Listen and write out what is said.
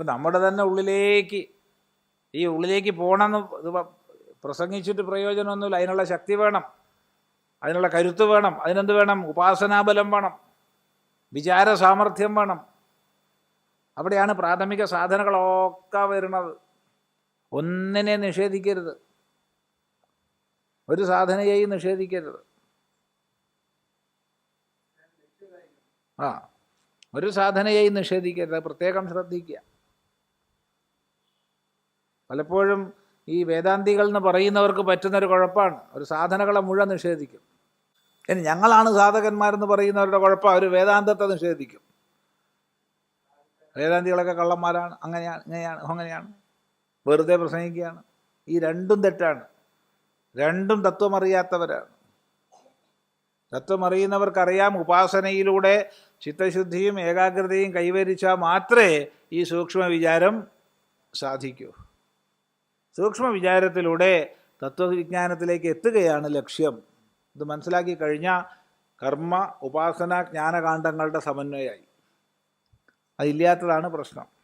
അപ്പം നമ്മുടെ തന്നെ ഉള്ളിലേക്ക് പോകണമെന്ന് ഇത് പ്രസംഗിച്ചിട്ട് പ്രയോജനമൊന്നുമില്ല. അതിനുള്ള ശക്തി വേണം, അതിനുള്ള കരുത്ത് വേണം. അതിനെന്ത് വേണം? ഉപാസനാബലം വേണം, വിചാര സാമർഥ്യം വേണം. അവിടെയാണ് പ്രാഥമിക സാധനങ്ങളൊക്കെ വരുന്നത്. ഒന്നിനെ നിഷേധിക്കരുത്, ഒരു സാധനയെയും നിഷേധിക്കരുത്. ഒരു സാധനയെയും നിഷേധിക്കരുത്, പ്രത്യേകം ശ്രദ്ധിക്കുക. പലപ്പോഴും ഈ വേദാന്തികൾ എന്ന് പറയുന്നവർക്ക് പറ്റുന്നൊരു കുഴപ്പമാണ്, ഒരു സാധനകളെ മുഴുവൻ നിഷേധിക്കും. ഇനി ഞങ്ങളാണ് സാധകന്മാരെന്ന് പറയുന്നവരുടെ കുഴപ്പം, അവർ വേദാന്തത്തെ നിഷേധിക്കും. വേദാന്തികളൊക്കെ കള്ളന്മാരാണ്, അങ്ങനെയാണ് വെറുതെ പ്രസംഗിക്കുകയാണ്. ഈ രണ്ടും തെറ്റാണ്. രണ്ടും തത്വമറിയാത്തവരാണ്. തത്വമറിയുന്നവർക്കറിയാം, ഉപാസനയിലൂടെ ചിത്തശുദ്ധിയും ഏകാഗ്രതയും കൈവരിച്ചാൽ മാത്രമേ ഈ സൂക്ഷ്മ വിചാരം സാധിക്കൂ. സൂക്ഷ്മ വിചാരത്തിലൂടെ തത്വവിജ്ഞാനത്തിലേക്ക് എത്തുകയാണ് ലക്ഷ്യം. ഇത് മനസ്സിലാക്കി കഴിഞ്ഞാൽ കർമ്മ ഉപാസന ജ്ഞാനകാണ്ഡങ്ങളുടെ സമന്വയമായി. അതില്ലാത്തതാണ് പ്രശ്നം.